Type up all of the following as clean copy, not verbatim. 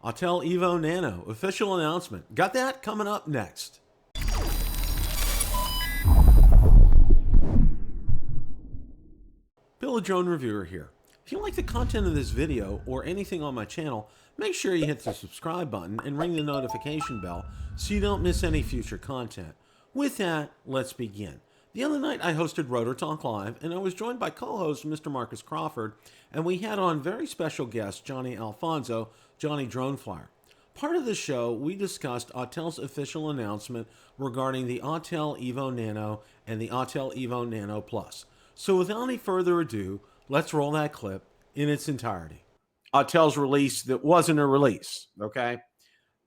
Autel Evo Nano, official announcement. Got that coming up next. Bill, a drone reviewer here. If you like the content of this video or anything on my channel, make sure you hit the subscribe button and ring the notification bell so you don't miss any future content. With that, let's begin. The other night I hosted Rotor Talk Live and I was joined by co-host Mr. Marcus Crawford, and we had on very special guest Johnnie Alfonso, Johnnie Drone Flyer. Part of the show, we discussed Autel's official announcement regarding the Autel Evo Nano and the Autel Evo Nano Plus. So without any further ado, let's roll that clip in its entirety. Autel's release that wasn't a release, okay?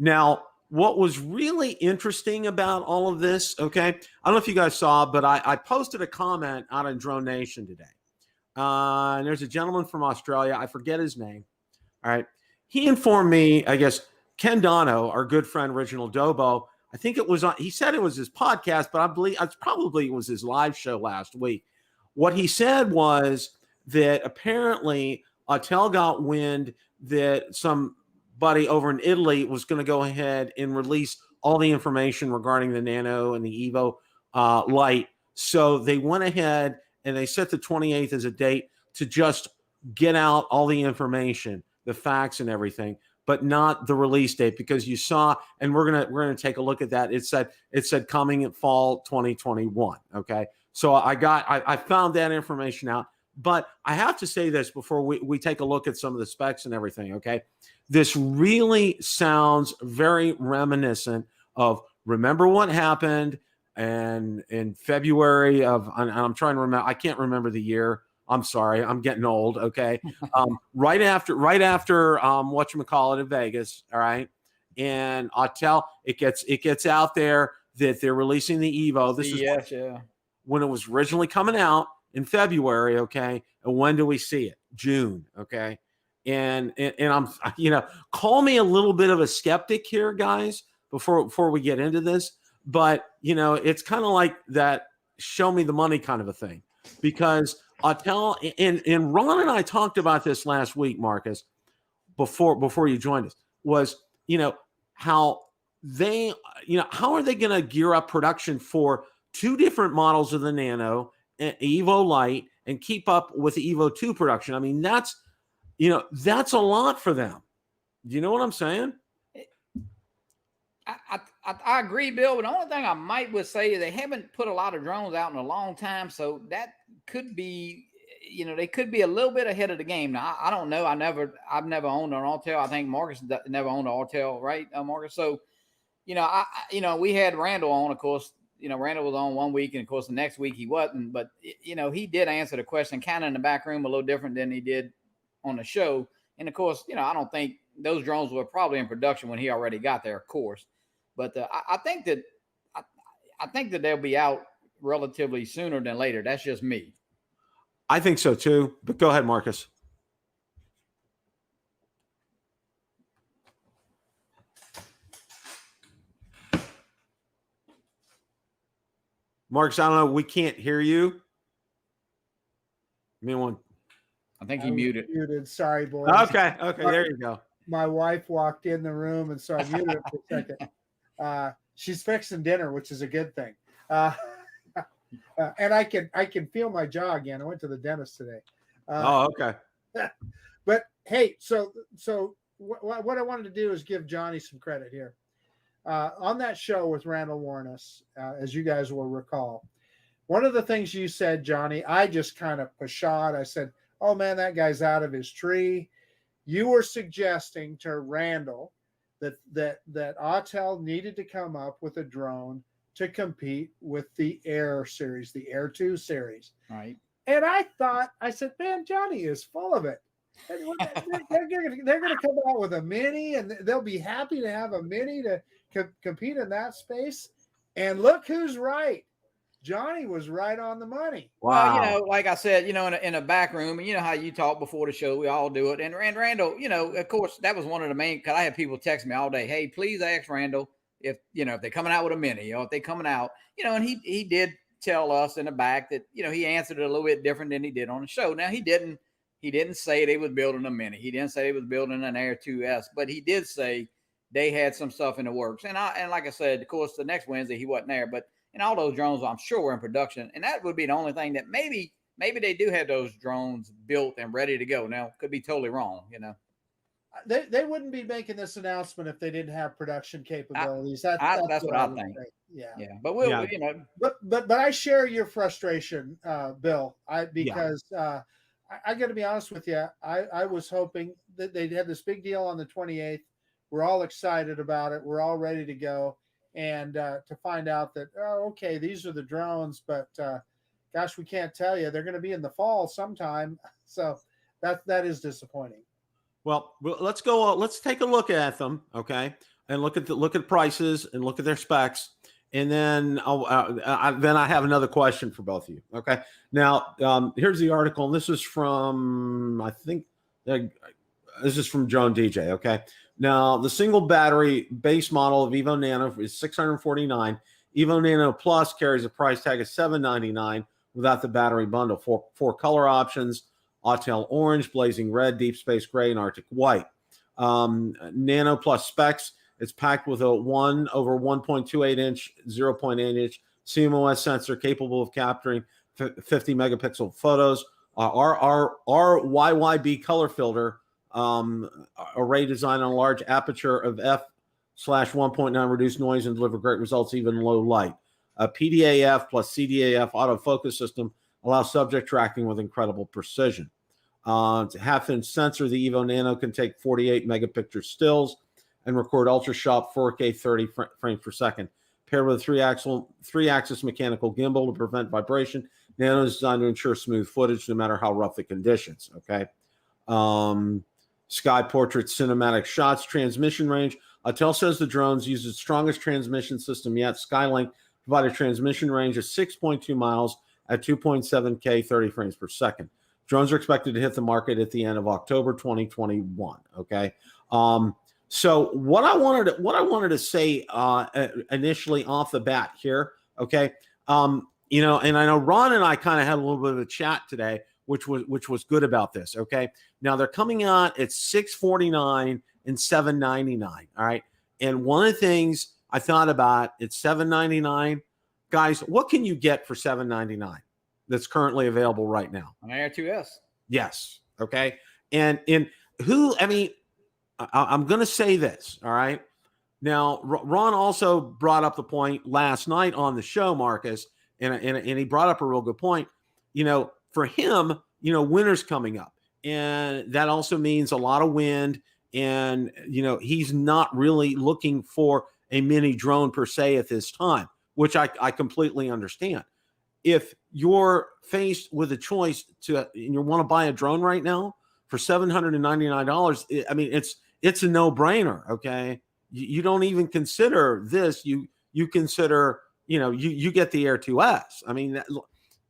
Now, what was really interesting about all of this, okay? I don't know if you guys saw, but I posted a comment out on Drone Nation today. And there's a gentleman from Australia. I forget his name. All right. He informed me, I guess, Ken Dono, our good friend, Original Dobo, I think it was on, he said it was his podcast, but I believe it probably was his live show last week. What he said was that apparently Autel got wind that somebody over in Italy was going to go ahead and release all the information regarding the Nano and the Evo Lite. So they went ahead and they set the 28th as a date to just get out all the information, the facts and everything, but not the release date, because you saw, and we're gonna take a look at that. It said coming in fall 2021. Okay, so I found that information out. But I have to say this before we take a look at some of the specs and everything, okay? This really sounds very reminiscent of, remember what happened and in February of, and I'm trying to remember, I can't remember the year. I'm sorry, I'm getting old, okay? Right after whatchamacallit in Vegas, all right? And Autel, it gets out there that they're releasing the Evo. This is when it was originally coming out in February, okay? And when do we see it? June, okay? And I'm, call me a little bit of a skeptic here, guys, before we get into this. But, it's kind of like that show me the money kind of a thing. Because Autel, and Ron and I talked about this last week, Marcus, before you joined us, was, how they, how are they going to gear up production for two different models of the Nano, Evo Lite, and keep up with the Evo 2 production? I mean, that's a lot for them. Do you know what I'm saying? I agree, Bill. But the only thing I would say is they haven't put a lot of drones out in a long time, so that could be, they could be a little bit ahead of the game. Now, I don't know. I've never owned an Autel. I think Marcus never owned an Autel, right, Marcus? So, we had Randall on, of course. Randall was on one week, and of course the next week he wasn't. But he did answer the question kind of in the back room a little different than he did on the show. And of course, I don't think those drones were probably in production when he already got there, of course. But I think that they'll be out relatively sooner than later. That's just me. I think so too. But go ahead, Marcus. Marcus, I don't know. We can't hear you. I think he muted. Muted. Sorry, boys. Okay. There you go. My wife walked in the room, and so I muted it for a second. She's fixing dinner, which is a good thing. And I can feel my jaw again. I went to the dentist today. Okay. But hey, so what I wanted to do is give Johnnie some credit here. On that show with Randall Warnes, as you guys will recall, one of the things you said, Johnnie, I just kind of pshawed. I said, "Oh man, that guy's out of his tree." You were suggesting to Randall that Autel needed to come up with a drone to compete with the Air series, the Air 2 series. Right. And I said, man, Johnnie is full of it. They're going to come out with a Mini, and they'll be happy to have a Mini to compete in that space. And look who's right. Johnnie was right on the money. Wow. Well, like I said, in a back room, and how you talk before the show, we all do it. And Randall, of course, that was one of the main, because I had people text me all day, hey, please ask Randall if they're coming out with a Mini, if they're coming out, and he did tell us in the back that, he answered it a little bit different than he did on the show. Now, he didn't He didn't say they was building a Mini. He didn't say they was building an Air 2S, but he did say they had some stuff in the works. And like I said, of course, the next Wednesday he wasn't there, but all those drones, I'm sure, were in production. And that would be the only thing that maybe they do have those drones built and ready to go. Now, could be totally wrong, They wouldn't be making this announcement if they didn't have production capabilities. That's what I think. Yeah. But But I share your frustration, Bill. Because I got to be honest with you. I was hoping that they'd have this big deal on the 28th. We're all excited about it. We're all ready to go. And to find out that, okay, these are the drones, but gosh, we can't tell you. They're going to be in the fall sometime. So that is disappointing. Well, let's go. Let's take a look at them, okay, and look at prices and look at their specs, and then I have another question for both of you. Okay, now here's the article. This is from this is from Drone DJ. Okay, now the single battery base model of Evo Nano is $649. Evo Nano Plus carries a price tag of $799 without the battery bundle. Four color options. Autel Orange, Blazing Red, Deep Space Gray, and Arctic White. Nano Plus specs, it's packed with a 1 over 1.28 inch, 0.8 inch CMOS sensor capable of capturing 50 megapixel photos. Our YYB color filter array design on a large aperture of f/1.9 reduce noise and deliver great results even in low light. A PDAF plus CDAF autofocus system allows subject tracking with incredible precision. It's a half-inch sensor. The Evo Nano can take 48 megapicture stills and record ultra-sharp 4K 30 frames per second. Paired with a three-axis mechanical gimbal to prevent vibration, Nano is designed to ensure smooth footage no matter how rough the conditions. Okay. Sky portrait cinematic shots, transmission range. Autel says the drones use its strongest transmission system yet. Skylink provided a transmission range of 6.2 miles at 2.7K 30 frames per second. Drones are expected to hit the market at the end of October 2021. Okay. So what I wanted to say initially off the bat here, okay, and I know Ron and I kind of had a little bit of a chat today, which was good about this. Okay. Now they're coming out at $649 and $799. All right. And one of the things I thought about, it's $799. Guys, what can you get for $799 that's currently available right now? An Air 2S. Yes. Okay. And I'm going to say this. All right. Now, Ron also brought up the point last night on the show, Marcus, and he brought up a real good point. For him, winter's coming up, and that also means a lot of wind. And, he's not really looking for a mini drone per se at this time, which I completely understand. If you're faced with a choice and you want to buy a drone right now for $799, I mean, it's a no-brainer. Okay. You don't even consider this. You consider, you get the Air 2S. I mean,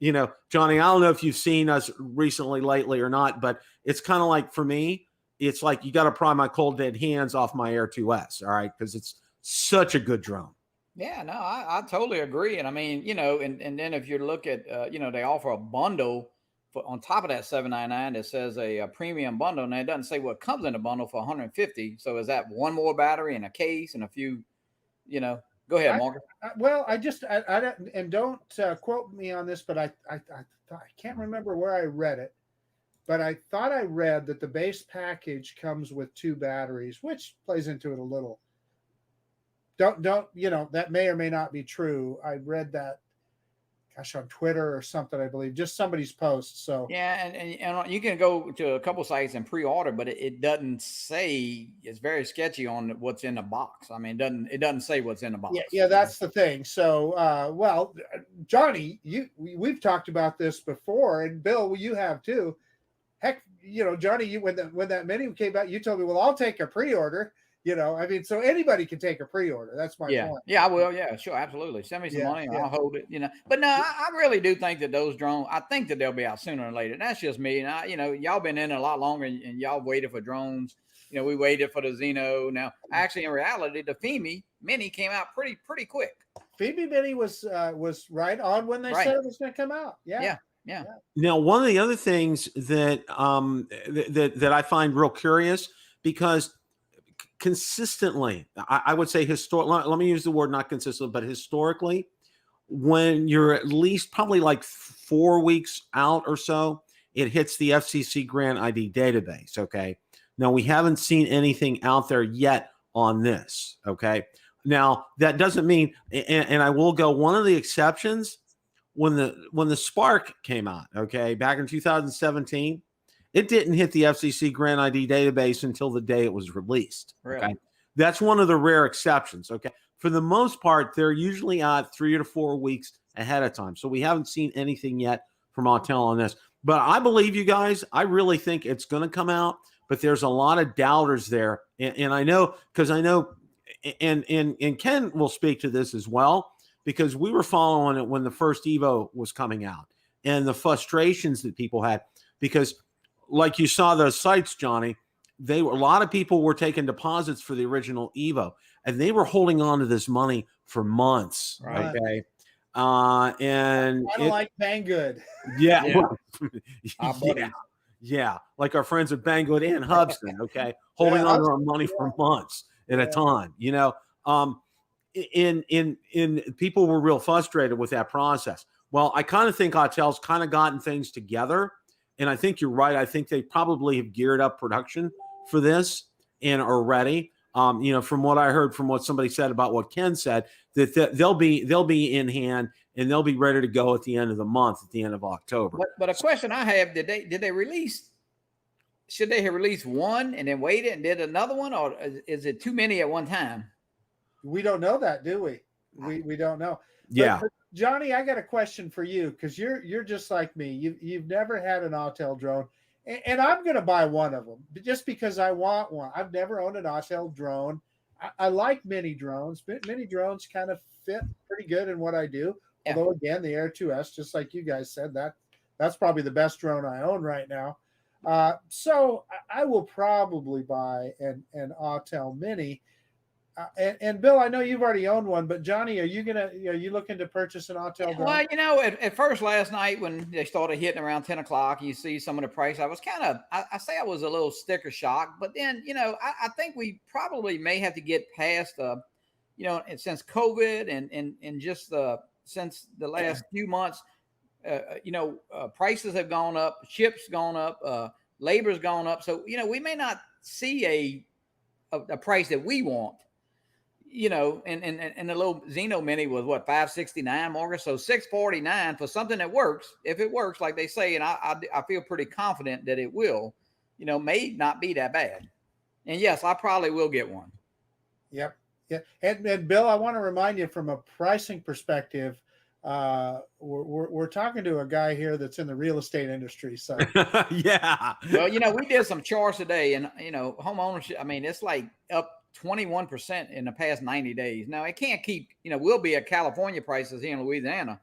Johnnie, I don't know if you've seen us recently lately or not, but it's kind of like, for me, it's like you got to pry my cold dead hands off my Air 2S. All right. Because it's such a good drone. Yeah, no, I totally agree. And I mean, and then if you look at, they offer a bundle on top of that $799 that says a premium bundle. Now it doesn't say what comes in the bundle for $150. So is that one more battery and a case and a few, go ahead, Marcus. Don't quote me on this, but I can't remember where I read it, but I thought I read that the base package comes with 2 batteries, which plays into it a little. That may or may not be true. I read that, on Twitter or something, I believe, just somebody's post. So yeah, and you can go to a couple sites and pre-order, but it doesn't say. It's very sketchy on what's in the box. I mean, it doesn't say what's in the box. Yeah, that's the thing. So, Johnnie, we've talked about this before, and Bill, you have too. Heck, Johnnie, when that Mini came out, you told me, well, I'll take a pre-order. So anybody can take a pre-order. That's my point. Yeah, I will. Yeah, sure. Absolutely. Send me some money. I'll hold it, But no, I really do think that those drones, I think that they'll be out sooner or later. That's just me. And y'all been in a lot longer and y'all waited for drones. We waited for the Zino. Now, actually, in reality, the Fimi Mini came out pretty quick. Fimi Mini was right on when they said it was going to come out. Yeah. Yeah. Now, one of the other things that that I find real curious, because consistently, I would say let me use the word not consistent, but historically, when you're at least probably like 4 weeks out or so, it hits the FCC grant ID database. Okay. Now, we haven't seen anything out there yet on this. Okay. Now, that doesn't mean, and I will go, one of the exceptions, when the Spark came out, okay, back in 2017, it didn't hit the FCC grant ID database until the day it was released. Really? Okay. That's one of the rare exceptions. Okay. For the most part, they're usually out 3 to 4 weeks ahead of time. So we haven't seen anything yet from Autel on this. But I believe you guys. I really think it's going to come out. But there's a lot of doubters there. And I know, because I know, and Ken will speak to this as well, because we were following it when the first Evo was coming out and the frustrations that people had. Because like you saw those sites, Johnny, a lot of people were taking deposits for the original Evo, and they were holding on to this money for months. Right. Okay. And I don't like Banggood. Yeah. Yeah. Yeah. Like our friends at Banggood and Hubsan. Okay. Holding on to our money for months at a time, in people were real frustrated with that process. Well, I kind of think Autel's kind of gotten things together, and I think you're right. I think they probably have geared up production for this and are ready. From what I heard, from what somebody said about what Ken said, that they'll be in hand and they'll be ready to go at the end of the month, at the end of October. But a question I have: Did they release? Should they have released one and then waited and did another one, or is it too many at one time? We don't know that, do we? We don't know. Yeah. But Johnny, I got a question for you, because you're just like me. You've never had an Autel drone, and I'm going to buy one of them just because I want one. I've never owned an Autel drone. I like mini drones. Mini drones kind of fit pretty good in what I do. Yeah. Although again, the Air 2S, just like you guys said, that's probably the best drone I own right now. So I will probably buy an Autel Mini. And Bill, I know you've already owned one, but Johnny, are you looking to purchase an Autel drone? Well, at first last night when they started hitting around 10 o'clock, you see some of the price. I was I say I was a little sticker shock, but then, I think we probably may have to get past, since COVID and just since the last few months, prices have gone up, ships gone up, labor's gone up. So, we may not see a price that we want. And the little Zino Mini was what, $569, Morgan? So $649 for something that works. If it works, like they say, and I feel pretty confident that it will, may not be that bad. And yes, I probably will get one. Yep. Yeah. And Bill, I want to remind you, from a pricing perspective, we're talking to a guy here that's in the real estate industry. So yeah. Well, we did some charts today, and home ownership, I mean, it's like up 21% in the past 90 days. Now it can't keep, we'll be at California prices here in Louisiana,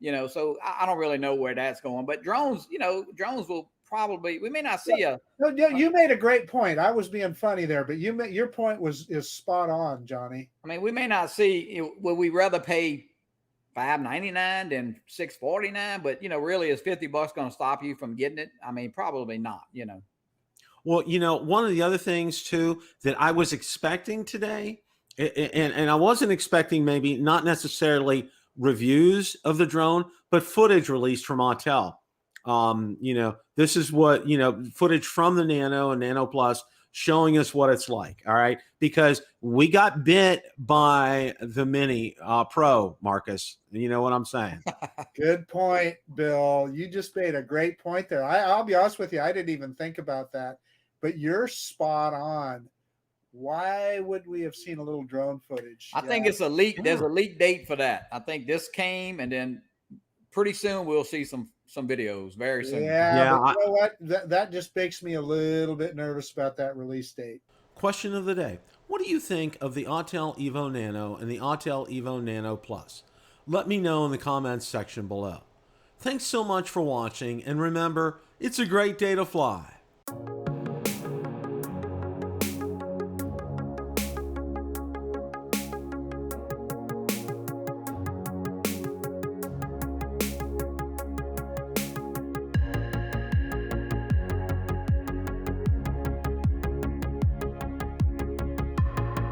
so I don't really know where that's going, but drones will probably, we may not see you made a great point. I was being funny there, but your point is spot on, Johnny. I mean, we may not see, would we rather pay $599 than $649, but really is $50 going to stop you from getting it? I mean, probably not, Well, one of the other things too that I was expecting today, and I wasn't expecting, maybe not necessarily reviews of the drone, but footage released from Autel. This is what, footage from the Nano and Nano Plus showing us what it's like. All right. Because we got bit by the Mini Pro, Marcus. You know what I'm saying? Good point, Bill. You just made a great point there. I'll be honest with you. I didn't even think about that. But you're spot on. Why would we have seen a little drone footage? I think it's a leak. There's a leak date for that. I think this came, and then pretty soon we'll see some videos very soon. Yeah. But you know what? That just makes me a little bit nervous about that release date. Question of the day. What do you think of the Autel Evo Nano and the Autel Evo Nano Plus? Let me know in the comments section below. Thanks so much for watching, and remember, it's a great day to fly.